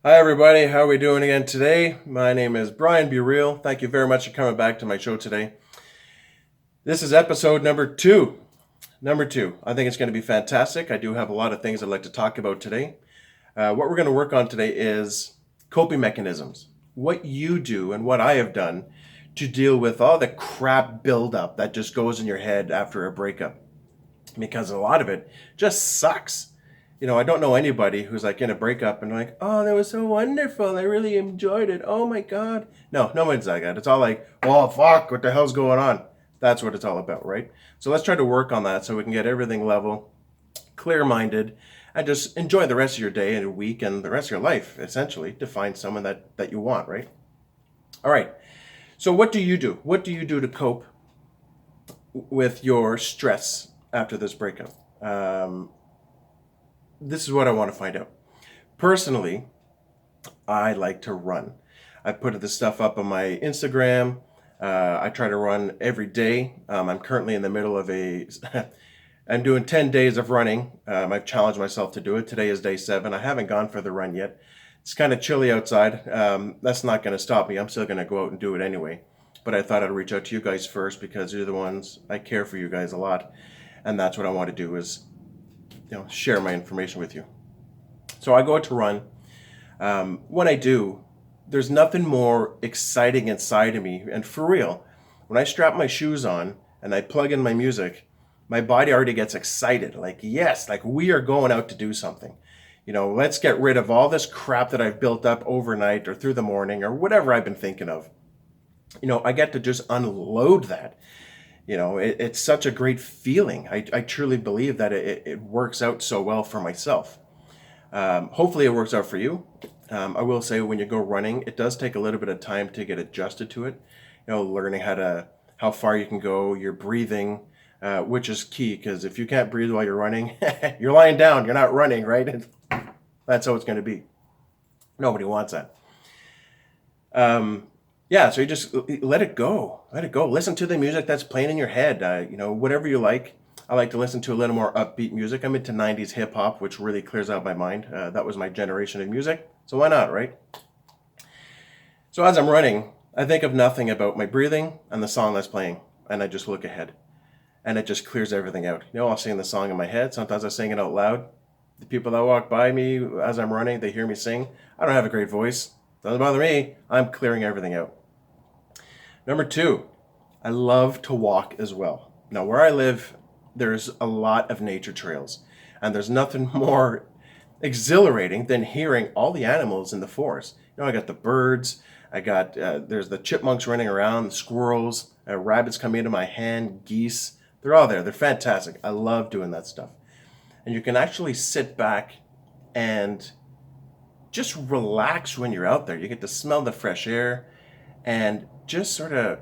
Hi, everybody. How are we doing again today? My name is Brian Be Real. Thank you very much for coming back to my show today. This is episode number two. Number two. I think it's going to be fantastic. I do have a lot of things I'd like to talk about today. What we're going to work on today is coping mechanisms. What you do and what I have done to deal with all the crap buildup that just goes in your head after a breakup. Because a lot of it just sucks. I don't know anybody who's like in a breakup and like, oh, that was so wonderful. I really enjoyed it. Oh my God. No one's like that. It's all like, oh, fuck, what the hell's going on? That's what it's all about, right? So let's try to work on that so we can get everything level, clear-minded, and just enjoy the rest of your day and week and the rest of your life, essentially, to find someone that you want, right? All right. So what do you do? What do you do to cope with your stress after this breakup? This is what I want to find out. Personally, I like to run. I put this stuff up on my Instagram. I try to run every day. I'm currently in the middle of I'm doing 10 days of running. I've challenged myself to do it. Today is day 7. I haven't gone for the run yet. It's kind of chilly outside. That's not going to stop me. I'm still going to go out and do it anyway. But I thought I'd reach out to you guys first because you're the ones, I care for you guys a lot. And that's what I want to do is share my information with you. So I go out to run. When I do, there's nothing more exciting inside of me. And for real, when I strap my shoes on and I plug in my music, my body already gets excited. Like, yes, like we are going out to do something. Let's get rid of all this crap that I've built up overnight or through the morning or whatever I've been thinking of. I get to just unload that. It's such a great feeling. I truly believe that it works out so well for myself. Hopefully it works out for you. I will say when you go running, it does take a little bit of time to get adjusted to it. Learning how far you can go, your breathing, which is key because if you can't breathe while you're running, you're lying down, you're not running, right? That's how it's going to be. Nobody wants that. Yeah, so you just let it go. Let it go. Listen to the music that's playing in your head. Whatever you like. I like to listen to a little more upbeat music. I'm into 90s hip hop, which really clears out my mind. That was my generation of music. So why not, right? So as I'm running, I think of nothing about my breathing and the song that's playing. And I just look ahead. And it just clears everything out. I'll sing the song in my head. Sometimes I sing it out loud. The people that walk by me as I'm running, they hear me sing. I don't have a great voice. Doesn't bother me. I'm clearing everything out. Number 2, I love to walk as well. Now, where I live, there's a lot of nature trails, and there's nothing more exhilarating than hearing all the animals in the forest. I got the birds, there's the chipmunks running around, the squirrels, rabbits coming into my hand, geese. They're all there. They're fantastic. I love doing that stuff. And you can actually sit back and just relax when you're out there. You get to smell the fresh air and just sort of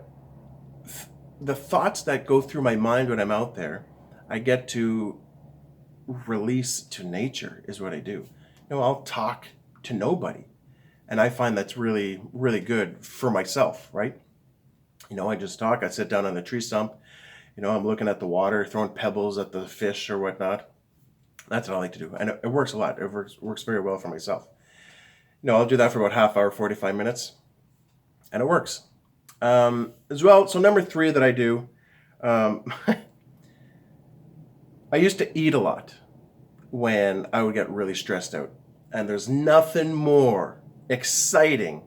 the thoughts that go through my mind when I'm out there, I get to release to nature is what I do. I'll talk to nobody. And I find that's really, really good for myself, right? I just talk. I sit down on the tree stump. I'm looking at the water, throwing pebbles at the fish or whatnot. That's what I like to do. And it works a lot. It works very well for myself. I'll do that for about half hour, 45 minutes. And it works. As well, so number 3 that I do, I used to eat a lot when I would get really stressed out. And there's nothing more exciting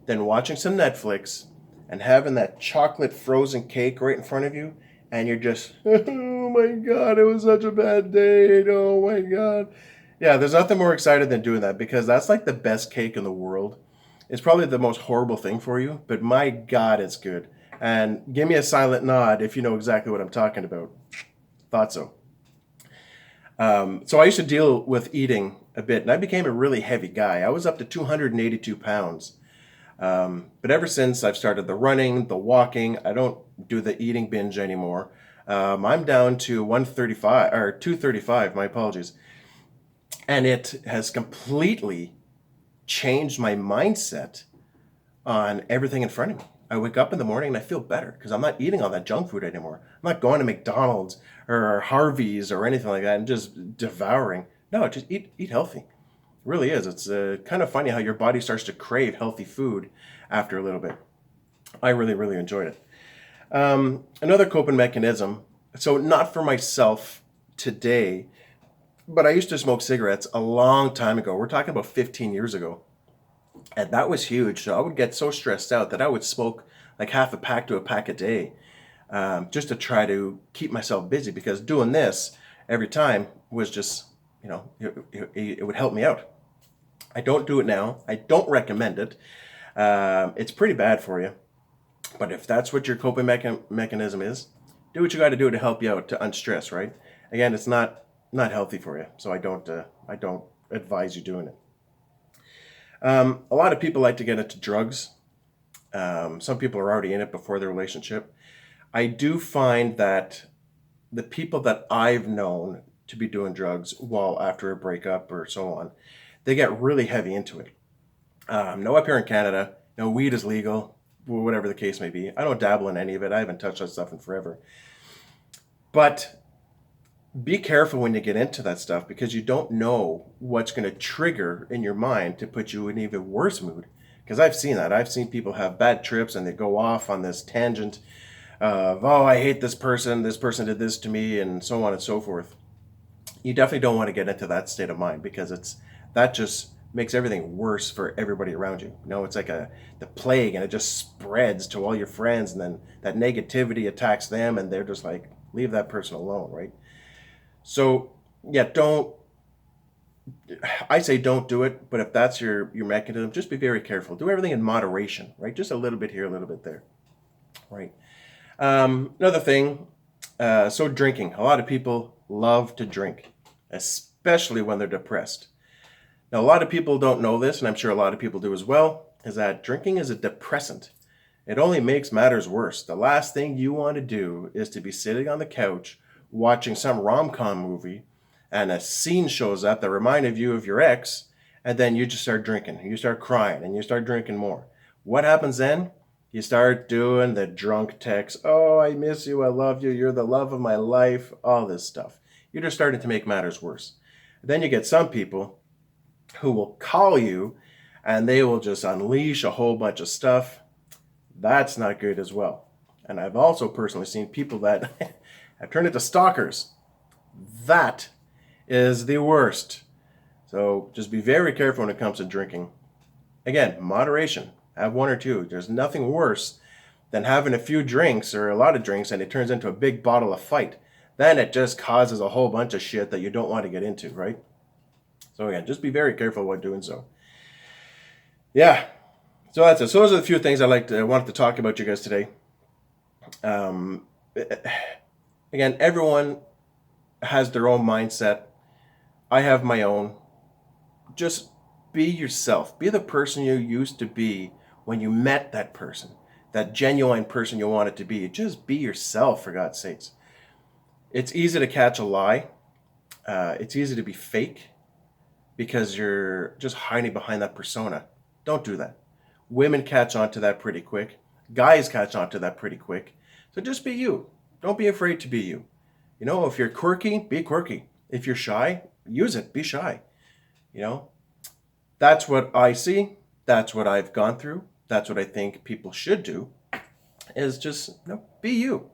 than watching some Netflix and having that chocolate frozen cake right in front of you. And you're just, oh my God, it was such a bad day. Oh my God. Yeah, there's nothing more exciting than doing that because that's like the best cake in the world. It's probably the most horrible thing for you, but my God, it's good. And give me a silent nod if you know exactly what I'm talking about. Thought so. So I used to deal with eating a bit, and I became a really heavy guy. I was up to 282 pounds. But ever since I've started the running, the walking, I don't do the eating binge anymore. I'm down to 135 or 235, my apologies. And it has completely changed my mindset on everything in front of me. I wake up in the morning and I feel better because I'm not eating all that junk food anymore. I'm not going to McDonald's or Harvey's or anything like that and just devouring. No, just eat healthy. really is. It's kind of funny how your body starts to crave healthy food after a little bit. I really, really enjoyed it. Another coping mechanism, so not for myself today, but I used to smoke cigarettes a long time ago. We're talking about 15 years ago. And that was huge. So I would get so stressed out that I would smoke like half a pack to a pack a day, just to try to keep myself busy, because doing this every time was just, it would help me out. I don't do it now. I don't recommend it. It's pretty bad for you. But if that's what your coping mechanism is, do what you got to do to help you out, to unstress, right? Again, it's not healthy for you, so I don't advise you doing it. A lot of people like to get into drugs. Some people are already in it before their relationship. I do find that the people that I've known to be doing drugs while after a breakup or so on, they get really heavy into it. No, up here in Canada, no, weed is legal, whatever the case may be. I don't dabble in any of it. I haven't touched that stuff in forever. But be careful when you get into that stuff, because you don't know what's going to trigger in your mind to put you in an even worse mood. Because I've seen that. I've seen people have bad trips and they go off on this tangent of, oh, I hate this person did this to me, and so on and so forth. You definitely don't want to get into that state of mind, because that just makes everything worse for everybody around you. It's like the plague, and it just spreads to all your friends, and then that negativity attacks them, and they're just like, leave that person alone, right? So yeah, I say don't do it, but if that's your mechanism, just be very careful. Do everything in moderation, right? Just a little bit here, a little bit there, right? Another thing, so drinking. A lot of people love to drink, especially when they're depressed. Now, a lot of people don't know this, and I'm sure a lot of people do as well, is that drinking is a depressant. It only makes matters worse. The last thing you want to do is to be sitting on the couch watching some rom-com movie, and a scene shows up that reminded you of your ex, and then you just start drinking, and you start crying, and you start drinking more. What happens then? You start doing the drunk text. Oh, I miss you. I love you. You're the love of my life. All this stuff. You're just starting to make matters worse. Then you get some people who will call you, and they will just unleash a whole bunch of stuff. That's not good as well. And I've also personally seen people that have turned into stalkers. That is the worst. So just be very careful when it comes to drinking. Again, moderation. Have one or two. There's nothing worse than having a few drinks or a lot of drinks and it turns into a big bottle of fight. Then it just causes a whole bunch of shit that you don't want to get into, right? So again, just be very careful while doing so. Yeah. So that's it. So those are the few things I wanted to talk about you guys today. Again, everyone has their own mindset. I have my own. Just be yourself. Be the person you used to be when you met that person, that genuine person you wanted to be. Just be yourself, for God's sakes. It's easy to catch a lie. It's easy to be fake because you're just hiding behind that persona. Don't do that. Women catch on to that pretty quick. Guys catch on to that pretty quick. So just be you. Don't be afraid to be you. If you're quirky, be quirky. If you're shy, use it. Be shy. That's what I see. That's what I've gone through. That's what I think people should do, is just be you.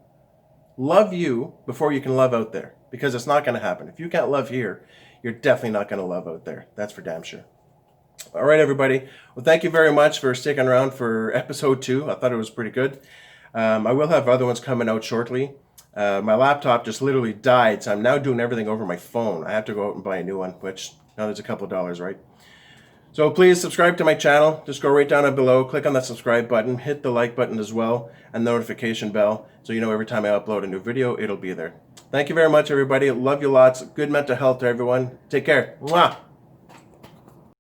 Love you before you can love out there, because it's not going to happen. If you can't love here, you're definitely not going to love out there. That's for damn sure. All right, everybody. Well, thank you very much for sticking around for episode 2. I thought it was pretty good. I will have other ones coming out shortly. My laptop just literally died, so I'm now doing everything over my phone. I have to go out and buy a new one, which now there's a couple of dollars, right? So please subscribe to my channel. Just go right down below, click on that subscribe button, hit the like button as well, and notification bell, so you know every time I upload a new video, it'll be there. Thank you very much, everybody. Love you lots. Good mental health to everyone. Take care. Mwah!